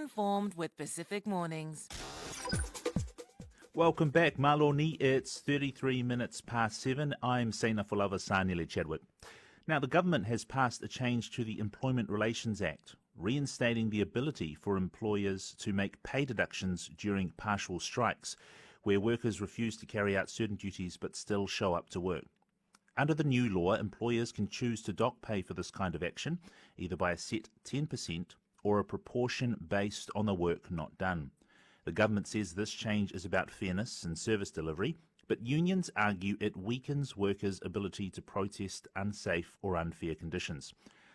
informed with Pacific Mornings. Welcome back, Maloni. It's 33 minutes past 7. I'm Sena Fulava Sanile Chadwick. Now, the government has passed a change to the Employment Relations Act, reinstating the ability for employers to make pay deductions during partial strikes, where workers refuse to carry out certain duties but still show up to work. Under the new law, employers can choose to dock pay for this kind of action, either by a set 10% or a proportion based on the work not done. The government says this change is about fairness and service delivery, but unions argue it weakens workers' ability to protest unsafe or unfair conditions.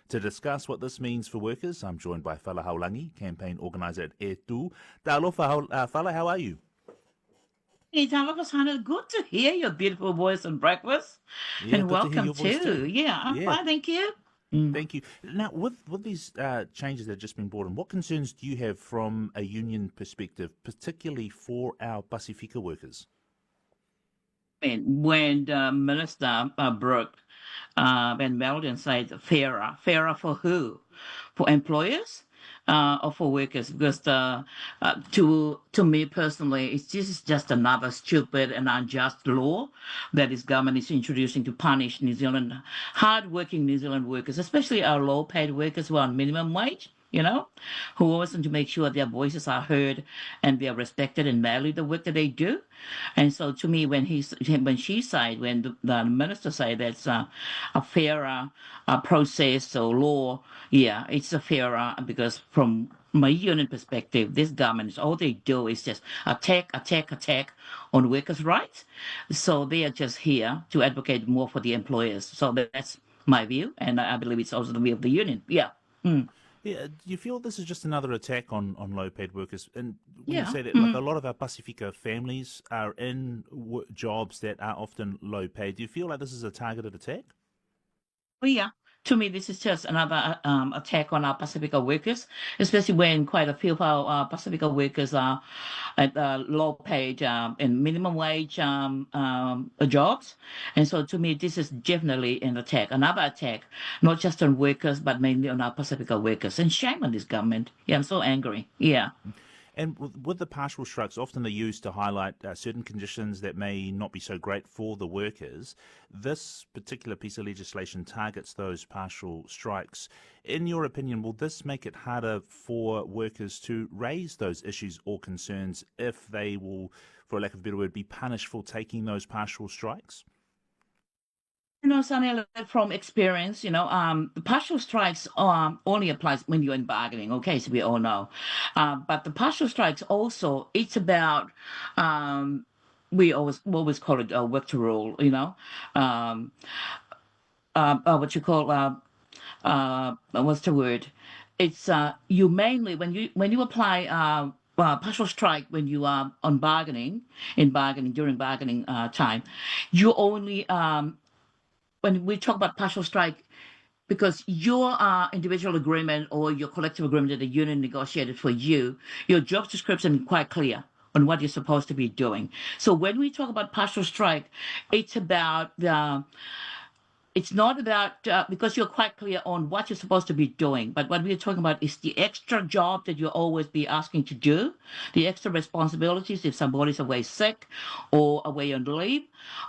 To discuss what this means for workers, I'm joined by Fala Haulangi, campaign organiser at Aotearoa. Fala, how are you? Hey, Hannah, good to hear your beautiful voice on breakfast. Yeah, And good to hear welcome your voice too. Yeah, I'm Yeah, fine, thank you. thank you. Now, with these changes that have just been brought in, what concerns do you have from a union perspective, particularly for our Pasifika workers? When the minister broke, Van Velden said fairer for who? For employers or for workers? Because to me personally, this is just another stupid and unjust law that this government is introducing to punish New Zealand, hard-working New Zealand workers, especially our low-paid workers who are on minimum wage. Who always want to make sure their voices are heard and they are respected and valued the work that they do. And so, to me, when the minister said that's a fairer process or law, yeah, it's a fairer because from my union perspective, this government all they do is just attack on workers' rights. So they are just here to advocate more for the employers. So that's my view, and I believe it's also the view of the union. Yeah. Mm. Yeah, do you feel this is just another attack on low-paid workers? And when you Yeah. say that, like a lot of our Pasifika families are in jobs that are often low-paid, do you feel like this is a targeted attack? Well, yeah, to me, this is just another attack on our Pacifica workers, especially when quite a few of our Pacifica workers are at low paid and minimum wage jobs. And so to me, this is definitely an attack, another attack, not just on workers, but mainly on our Pacifica workers. And shame on this government. Yeah, I'm so angry. Yeah. And with the partial strikes, often they're used to highlight certain conditions that may not be so great for the workers. This particular piece of legislation targets those partial strikes. In your opinion, will this make it harder for workers to raise those issues or concerns if they will, for lack of a better word, be punished for taking those partial strikes? Sunny, from experience, the partial strikes only applies when you're in bargaining, okay, so we all know. But the partial strikes also, it's about, we always call it work to rule, um, what you call, what's the word? It's you mainly, when you apply partial strike when you are on during bargaining time, you only, when we talk about partial strike, because your individual agreement or your collective agreement that the union negotiated for you, your job description is quite clear on what you're supposed to be doing. So when we talk about partial strike, it's about it's not about because you're quite clear on what you're supposed to be doing, but what we're talking about is the extra job that you'll always be asking to do, the extra responsibilities if somebody's away sick or away on leave,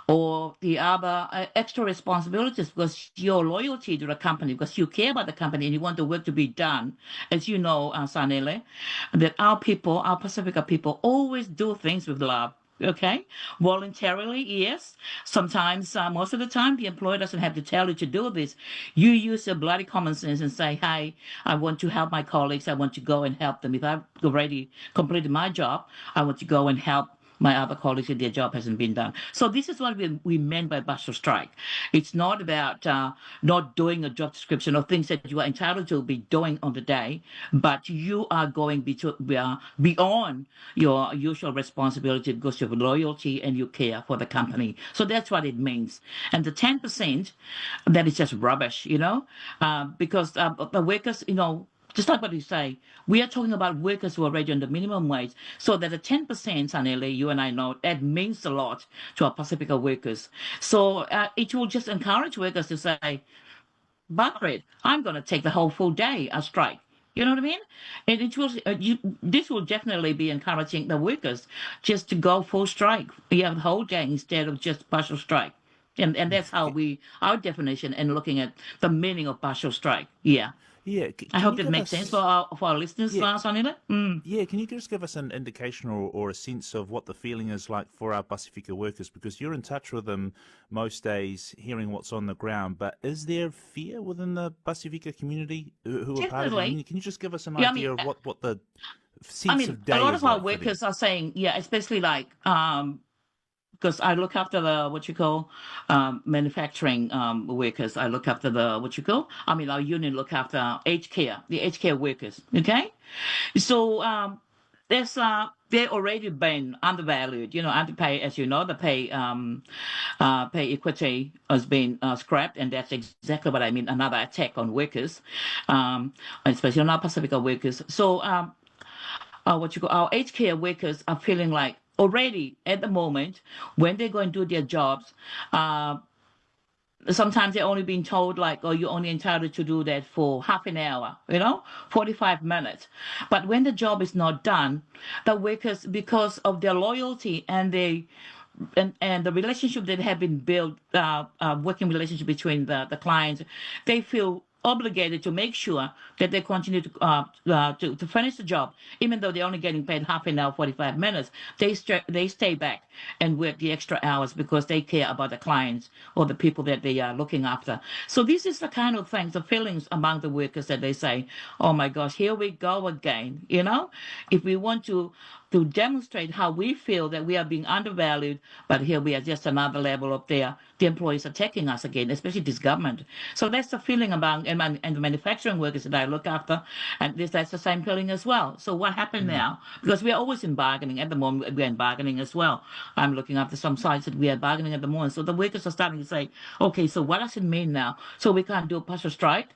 or the other extra responsibilities because your loyalty to the company, because you care about the company and you want the work to be done. As you know, Sanele, that our people, our Pacifica people, always do things with love. Okay, voluntarily, yes. Sometimes, most of the time, the employer doesn't have to tell you to do this. You use your bloody common sense and say, "Hey, I want to help my colleagues. I want to go and help them. If I've already completed my job, I want to go and help my other colleagues if their job hasn't been done." So this is what we meant by partial strike. It's not about not doing a job description or things that you are entitled to be doing on the day, but you are going beyond your usual responsibility because you have loyalty and you care for the company. So that's what it means. And the 10%, that is just rubbish, because the workers, just like what you say, we are talking about workers who are already on the minimum wage. So that the 10%, Sanele, you and I know, that means a lot to our Pacifica workers. So it will just encourage workers to say, "Buck it, I'm going to take the whole full day a strike." You know what I mean? And it will, this will definitely be encouraging the workers just to go full strike. You have the whole day instead of just partial strike. And that's how our definition and looking at the meaning of partial strike. Yeah. Yeah, I can hope you that give makes sense us? for our listeners, Yeah, Sonila. yeah. Can you just give us an indication or a sense of what the feeling is like for our Pasifika workers? Because you're in touch with them most days, hearing what's on the ground. But is there fear within the Pasifika community who are part of the Definitely. union? Can you just give us an Yeah, idea of what the I sense mean, of a day lot is of our like for them? workers are saying, yeah, especially like because I look after the what you call manufacturing workers. I look after the what you call. I mean, our union look after aged care, the aged care workers. Okay, so there's they already been undervalued. You know, underpaid, as you know, the pay equity has been scrapped, and that's exactly what I mean. Another attack on workers, especially on our Pacifica workers. So what you call our aged care workers are feeling like already at the moment when they go and do their jobs, uh, sometimes they're only being told like, oh, you're only entitled to do that for half an hour, 45 minutes. But when the job is not done, the workers, because of their loyalty and the relationship that have been built, working relationship between the clients, they feel obligated to make sure that they continue to finish the job, even though they're only getting paid half an hour, 45 minutes. They stay back and work the extra hours because they care about the clients or the people that they are looking after. So this is the kind of things, the feelings among the workers that they say, oh my gosh, here we go again. If we want to demonstrate how we feel that we are being undervalued, but here we are just another level up there. The employees are attacking us again, especially this government. So that's the feeling among and the manufacturing workers that I look after, and that's the same feeling as well. So what happened Mm. now? Because we are always in bargaining at the moment. We're in bargaining as well. I'm looking after some sites that we are bargaining at the moment. So the workers are starting to say, okay, so what does it mean now? So we can't do a partial strike.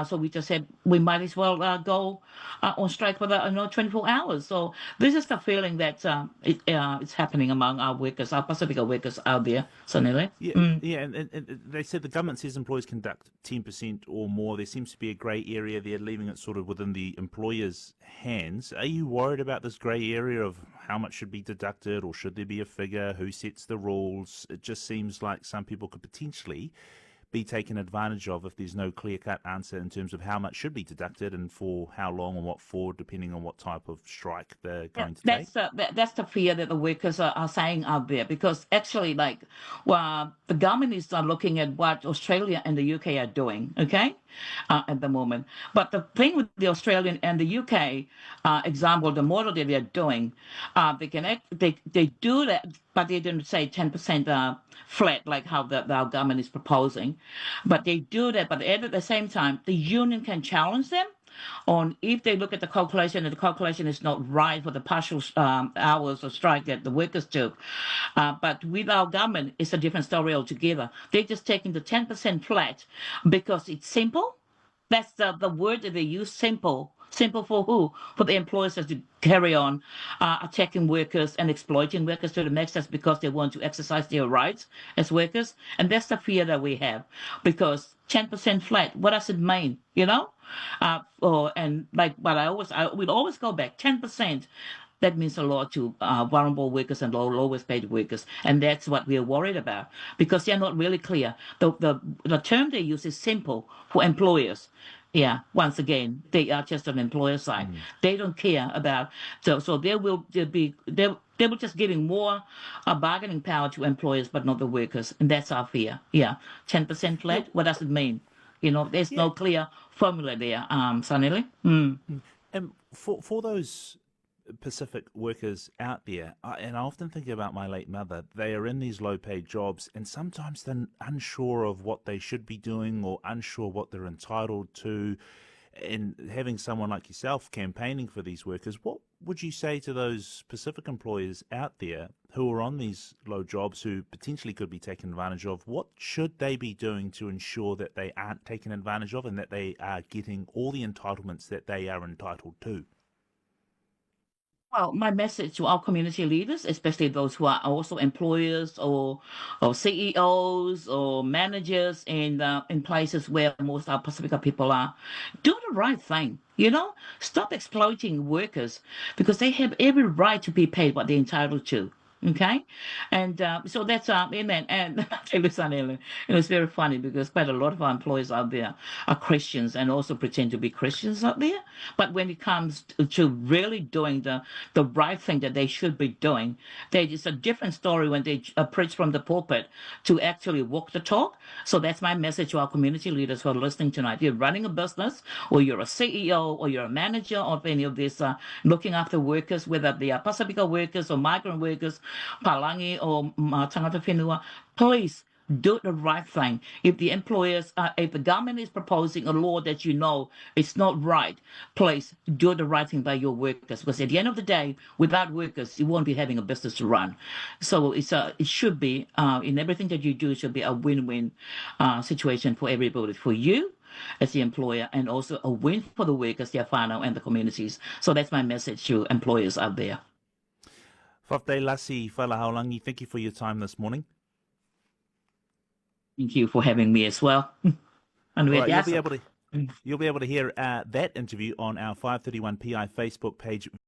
So we just said we might as well go on strike for the 24 hours. So this is the feeling that it's happening among our workers, our Pacifica workers out there, Sonili. Yeah, yeah, and they said the government says employers conduct 10% or more. There seems to be a grey area there, leaving it sort of within the employer's hands. Are you worried about this grey area of how much should be deducted, or should there be a figure? Who sets the rules? It just seems like some people could potentially be taken advantage of if there's no clear-cut answer in terms of how much should be deducted and for how long and what for, depending on what type of strike they're Yeah, going to take. that's the fear that the workers are saying out there because actually, like, well, the government is looking at what Australia and the UK are doing, okay, at the moment. But the thing with the Australian and the UK example, the model that they're doing, they do that, but they didn't say 10% flat like how our government is proposing, but they do that. But at the same time, the union can challenge them on if they look at the calculation and the calculation is not right for the partial hours of strike that the workers took. But with our government, it's a different story altogether. They're just taking the 10% flat because it's simple. That's the word that they use, simple. Simple for who? For the employers to carry on attacking workers and exploiting workers to the max. That's because they want to exercise their rights as workers. And that's the fear that we have. Because 10% flat, what does it mean? And like, but I will always go back 10%. That means a lot to vulnerable workers and lowest paid workers, and that's what we are worried about because they're not really clear. The term they use is simple for employers. Yeah, once again, they are just on employer side. Mm. They don't care about so they will just giving more bargaining power to employers, but not the workers, and that's our fear. Yeah, 10% Yeah, flat. What does it mean? There's yeah. no clear formula there, Sunny. Mm. And for those Pacific workers out there, and I often think about my late mother, they are in these low paid jobs and sometimes they're unsure of what they should be doing or unsure what they're entitled to. And having someone like yourself campaigning for these workers, what would you say to those Pacific employers out there who are on these low jobs who potentially could be taken advantage of? What should they be doing to ensure that they aren't taken advantage of and that they are getting all the entitlements that they are entitled to? Well, my message to our community leaders, especially those who are also employers or CEOs or managers in places where most of our Pacifica people are, do the right thing. Stop exploiting workers because they have every right to be paid what they're entitled to. Okay, and so that's amen. And it's very funny because quite a lot of our employees out there are Christians and also pretend to be Christians out there. But when it comes to really doing the right thing that they should be doing, it's a different story when they preach from the pulpit to actually walk the talk. So that's my message to our community leaders who are listening tonight. You're running a business, or you're a CEO, or you're a manager of any of this, looking after workers, whether they are Pasifika workers or migrant workers, Palangi or tangata whenua, please do the right thing. If the government is proposing a law that it's not right, please do the right thing by your workers. Because at the end of the day, without workers, you won't be having a business to run. So it should be in everything that you do, it should be a win-win situation for everybody, for you as the employer, and also a win for the workers, their whānau, and the communities. So that's my message to employers out there. Whafte Lasi, Fala Haulangi, thank you for your time this morning. Thank you for having me as well. And right, you'll be able to hear that interview on our 531 PI Facebook page